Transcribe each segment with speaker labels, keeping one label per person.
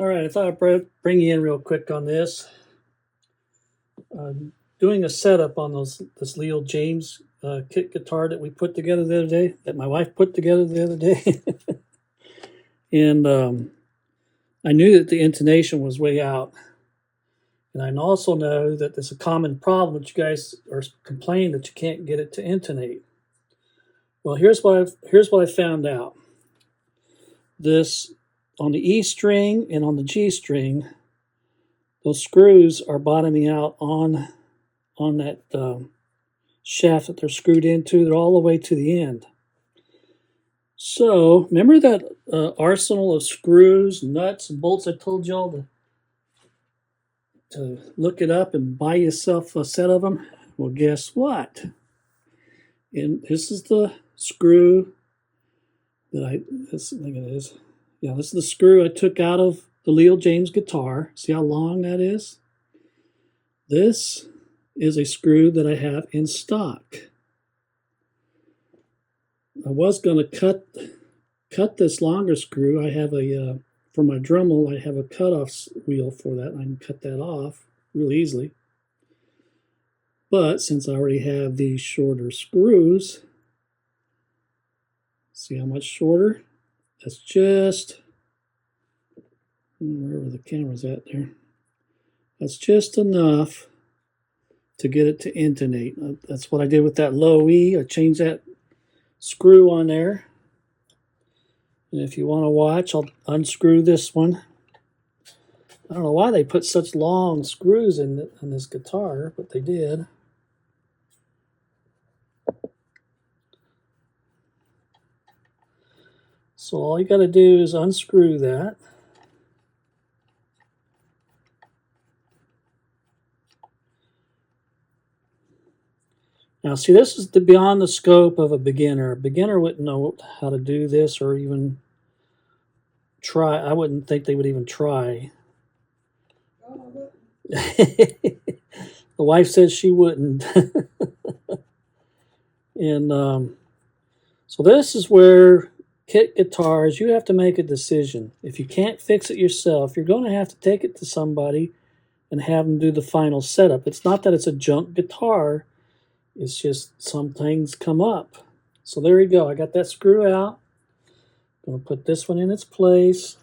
Speaker 1: All right, I thought I'd bring you in real quick on this. Doing a setup on this little Jaymz kit guitar that we put together the other day, that my wife put together the other day. And I knew that the intonation was way out. And I also know that there's a common problem that you guys are complaining that you can't get it to intonate. Well, here's what I found out. This on the E string and on the G string, those screws are bottoming out on that shaft that they're screwed into. They're all the way to the end. So remember that arsenal of screws, nuts, and bolts I told y'all to look it up and buy yourself a set of them? Well, guess what? And this is the screw that this is the screw I took out of the Leo Jaymz guitar. See how long that is? This is a screw that I have in stock. I was going to cut this longer screw. I have for my Dremel, I have a cutoff wheel for that. I can cut that off real easily. But since I already have these shorter screws, see how much shorter? That's just, wherever the camera's at there, that's just enough to get it to intonate. That's what I did with that low E. I changed that screw on there. And if you want to watch, I'll unscrew this one. I don't know why they put such long screws in this guitar, but they did. So all you got to do is unscrew that. Now see, this is beyond the scope of a beginner. A beginner wouldn't know how to do this or even try. I wouldn't think they would even try. The wife says she wouldn't. And so this is where kit guitars, you have to make a decision. If you can't fix it yourself, you're going to have to take it to somebody and have them do the final setup. It's not that it's a junk guitar. It's just some things come up. So there you go. I got that screw out. I'm going to put this one in its place.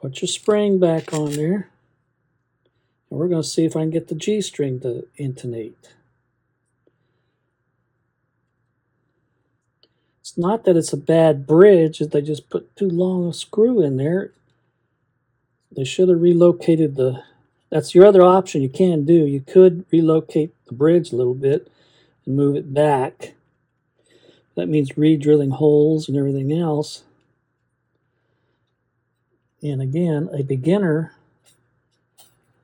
Speaker 1: Put your spring back on there. And we're going to see if I can get the G string to intonate. It's not that it's a bad bridge, they just put too long a screw in there. They should have relocated that's your other option you can do. You could relocate the bridge a little bit and move it back. That means re-drilling holes and everything else. And again, a beginner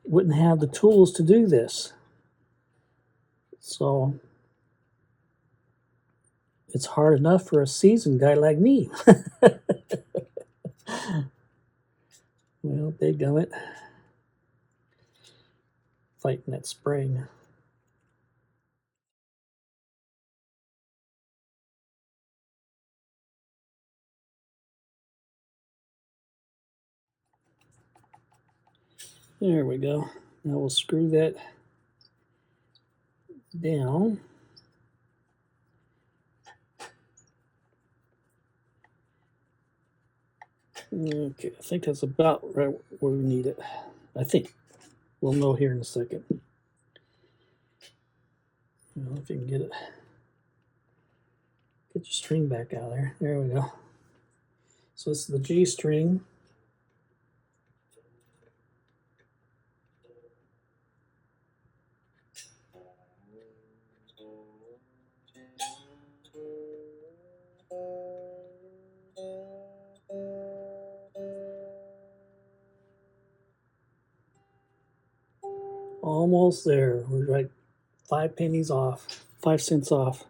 Speaker 1: wouldn't have the tools to do this. So it's hard enough for a seasoned guy like me. Well, dadgummit. Fighting that spring. There we go. Now we'll screw that down. Okay, I think that's about right where we need it. I think. We'll know here in a second. I don't know if you can get it. Get your string back out of there. There we go. So this is the G string. Almost there. We're like 5 pennies off, 5 cents off.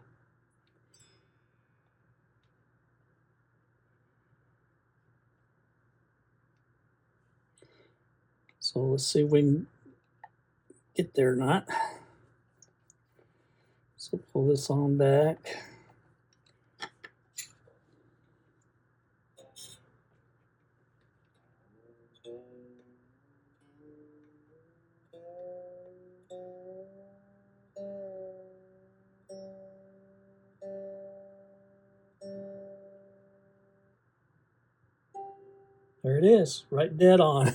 Speaker 1: So let's see if we can get there or not. So pull this on back. There it is, right dead on.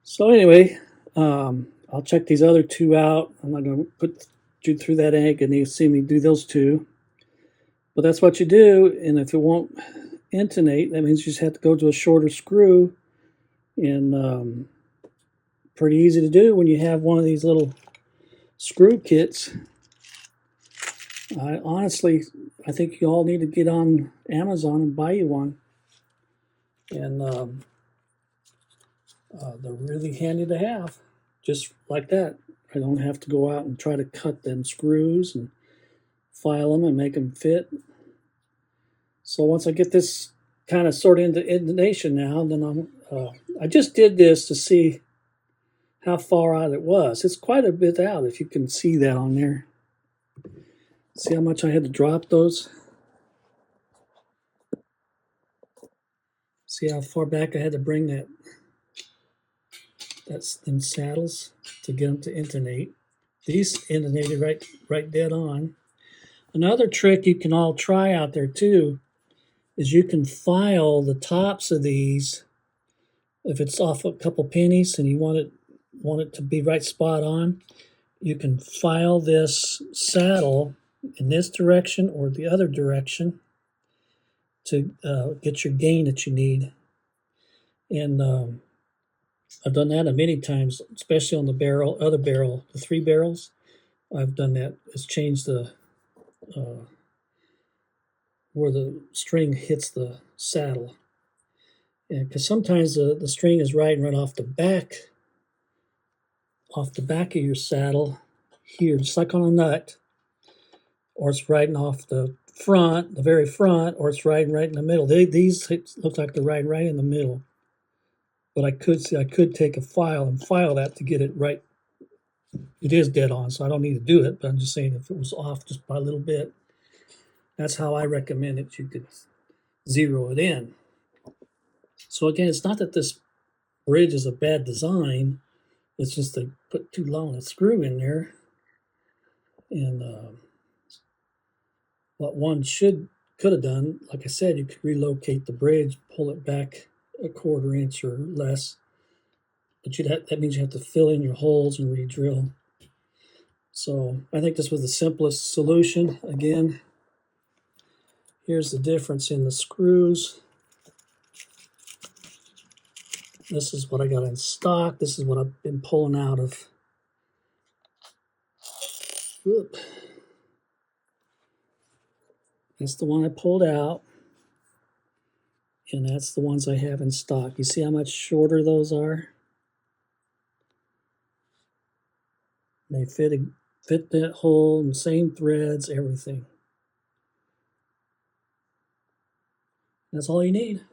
Speaker 1: So anyway, I'll check these other two out. I'm not going to put you through that egg and you see me do those two. But that's what you do, and if it won't intonate, that means you just have to go to a shorter screw. And pretty easy to do when you have one of these little screw kits. I think you all need to get on Amazon and buy you one. And they're really handy to have, just like that. I don't have to go out and try to cut them screws and file them and make them fit. So once I get this kind of sort of into intonation now, then I just did this to see how far out it was. It's quite a bit out, if you can see that on there. See how much I had to drop those? See how far back I had to bring them saddles to get them to intonate. These intonated right dead on. Another trick you can all try out there too is you can file the tops of these. If it's off a couple pennies and you want it to be right spot on, you can file this saddle in this direction or the other direction to get your gain that you need. And I've done that many times, especially on the other barrel, the 3 barrels. I've done that. It's changed the where the string hits the saddle. And because sometimes the string is riding right off the back of your saddle here, just like on a nut, or it's riding off the front, the very front, or it's riding right in the middle. These look like they're riding right in the middle. But I could take a file and file that to get it right. It is dead on, so I don't need to do it, but I'm just saying if it was off just by a little bit, that's how I recommend it. You could zero it in. So again, it's not that this bridge is a bad design. It's just they put too long a screw in there. And what one could have done, like I said, you could relocate the bridge, pull it back a 1/4 inch or less. But that means you have to fill in your holes and re-drill. So I think this was the simplest solution. Again, here's the difference in the screws. This is what I got in stock. This is what I've been pulling out of. Whoop. That's the one I pulled out. And that's the ones I have in stock. You see how much shorter those are? They fit that hole, and same threads, everything. That's all you need.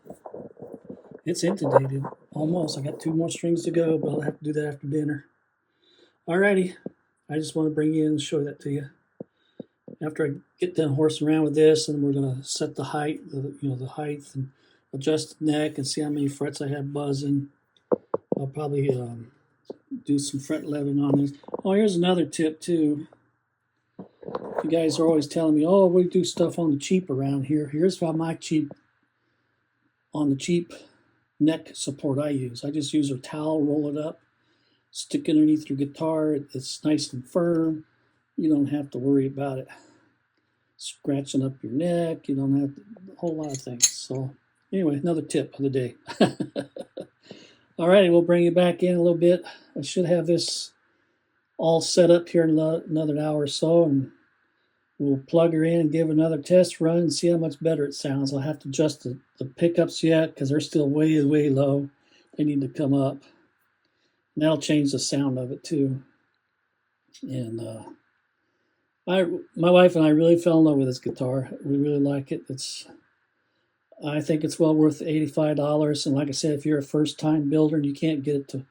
Speaker 1: It's intonated, almost. I got 2 more strings to go, but I'll have to do that after dinner. Alrighty, I just want to bring you in and show that to you. After I get done horsing around with this, and we're gonna set the height, the height, and adjust the neck, and see how many frets I have buzzing. I'll probably do some fret leveling on this. Oh, here's another tip too. You guys are always telling me, oh, we do stuff on the cheap around here. Here's how my cheap neck support I use. I just use a towel, roll it up, stick it underneath your guitar. It's nice and firm. You don't have to worry about it scratching up your neck. You don't have a whole lot of things. So anyway, another tip of the day. All righty, we'll bring you back in a little bit. I should have this all set up here in another hour or so, and we'll plug her in and give another test run and see how much better it sounds. I'll have to adjust the pickups yet because they're still way, way low. They need to come up. And that'll change the sound of it too. And my wife and I really fell in love with this guitar. We really like it. I think it's well worth $85. And like I said, if you're a first-time builder and you can't get it to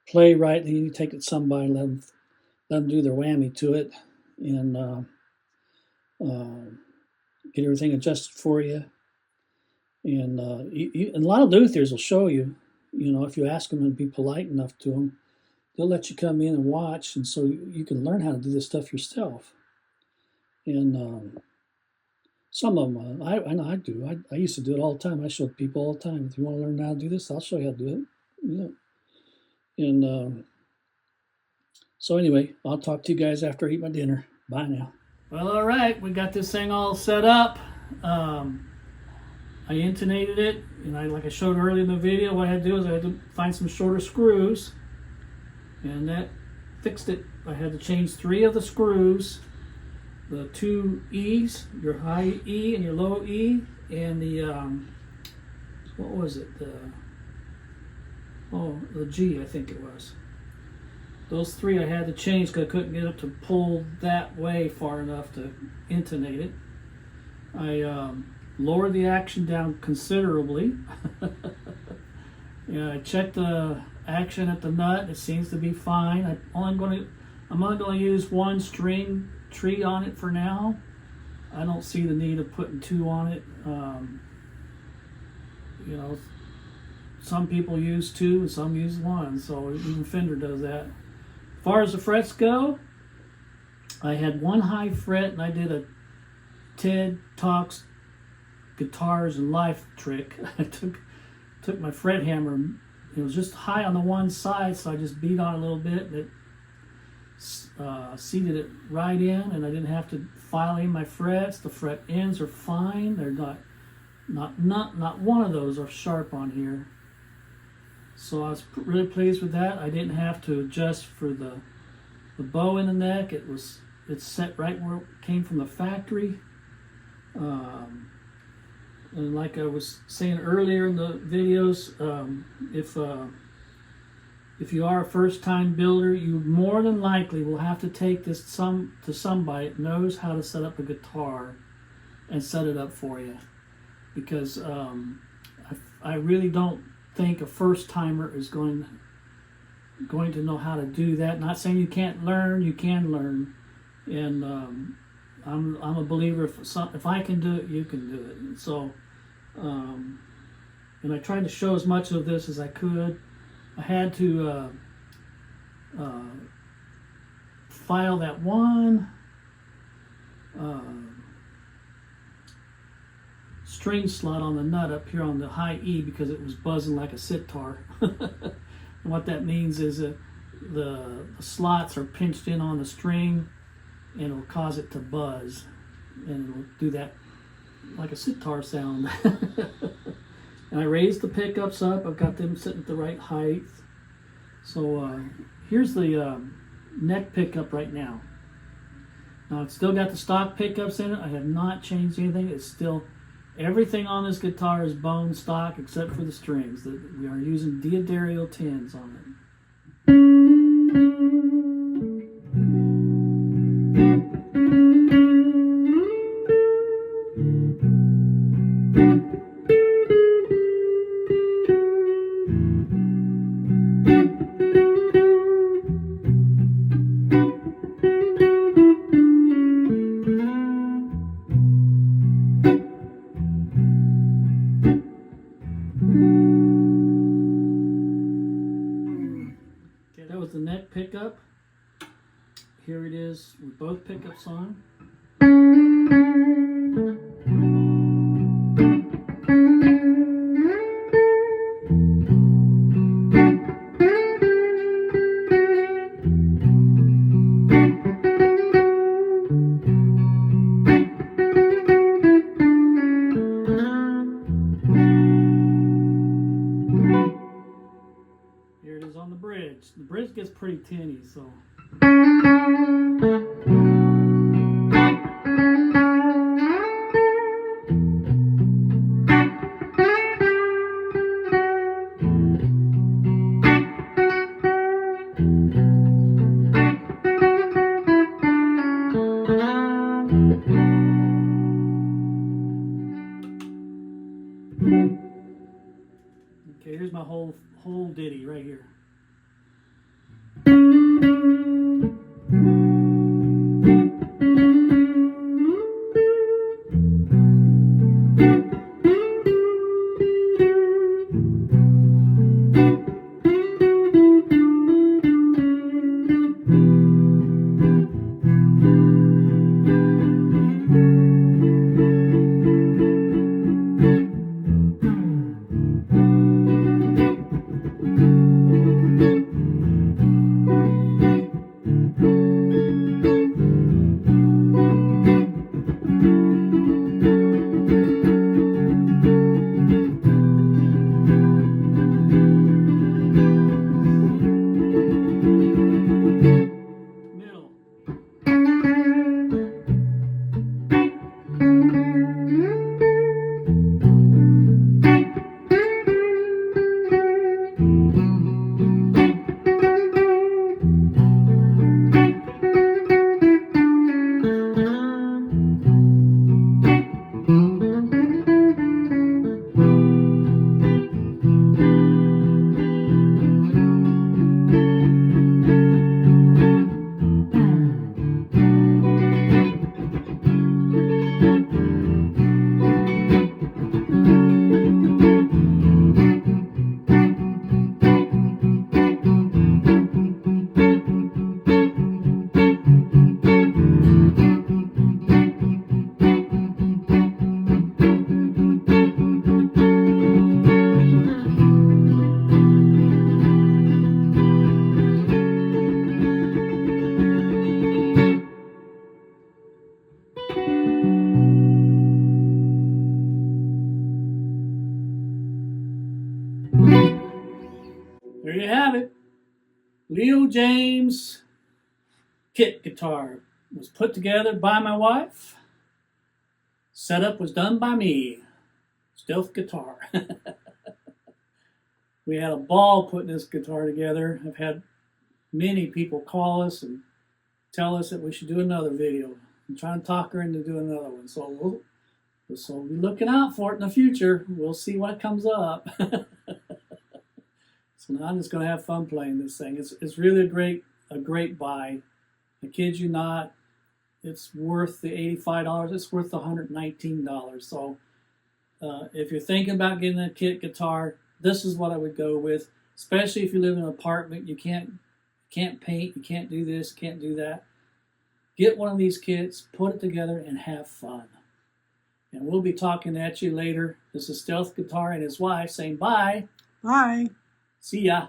Speaker 1: play right, then you take it to somebody and let them do their whammy to it, and get everything adjusted for you. And and a lot of luthiers will show you, if you ask them and be polite enough to them, they'll let you come in and watch, and so you can learn how to do this stuff yourself. And Some of them, I know I do. I used to do it all the time. I showed people all the time. If you want to learn how to do this, I'll show you how to do it. And so anyway, I'll talk to you guys after I eat my dinner. Bye now. Well, all right, we got this thing all set up. I intonated it, and like I showed earlier in the video, what I had to do is I had to find some shorter screws, and that fixed it. I had to change 3 of the screws, the 2 E's, your high E and your low E, and the what was it? The G, I think it was. Those 3 I had to change because I couldn't get it to pull that way far enough to intonate it. I lowered the action down considerably. Yeah, I checked the action at the nut. It seems to be fine. I'm only going to use 1 string tree on it for now. I don't see the need of putting 2 on it. You know, some people use 2 and some use 1, so even Fender does that. As far as the frets go, I had 1 high fret, and I did a Ted Talks Guitars and Life trick. I took my fret hammer. It was just high on the one side, so I just beat on it a little bit, and it seated it right in, and I didn't have to file in my frets. The fret ends are fine. They're not one of those are sharp on here. So I was really pleased with that. I didn't have to adjust for the bow in the neck. It's set right where it came from the factory. And like I was saying earlier in the videos, if you are a first-time builder, you more than likely will have to take this to somebody that knows how to set up a guitar and set it up for you, because I really don't think a first-timer is going to know how to do that. Not saying you can't learn, you can learn, and I'm a believer. If I can do it, you can do it. And so, and I tried to show as much of this as I could. I had to file that 1 string slot on the nut up here on the high E because it was buzzing like a sitar. And what that means is that the slots are pinched in on the string, and it'll cause it to buzz, and it'll do that like a sitar sound. And I raised the pickups up. I've got them sitting at the right height. So here's the neck pickup right now. Now it's still got the stock pickups in it. I have not changed anything. It's still, everything on this guitar is bone stock except for the strings. We are using D'Addario 10s on it. That was the neck pickup. Here it is with both pickups on. Here it is on the bridge. The bridge gets pretty tinny, so. Okay, here's my whole ditty right here. There you have it. Leo Jaymz kit guitar was put together by my wife. Setup was done by me. Stealth guitar. We had a ball putting this guitar together. I've had many people call us and tell us that we should do another video. I'm trying to talk her into doing another one. So we'll be looking out for it in the future. We'll see what comes up. So now I'm just going to have fun playing this thing. It's really a great buy. I kid you not. It's worth the $85. It's worth the $119. So if you're thinking about getting a kit guitar, this is what I would go with. Especially if you live in an apartment, you can't paint, you can't do this, can't do that. Get one of these kits, put it together, and have fun. And we'll be talking at you later. This is Stealth Guitar and his wife saying bye.
Speaker 2: Bye.
Speaker 1: See ya.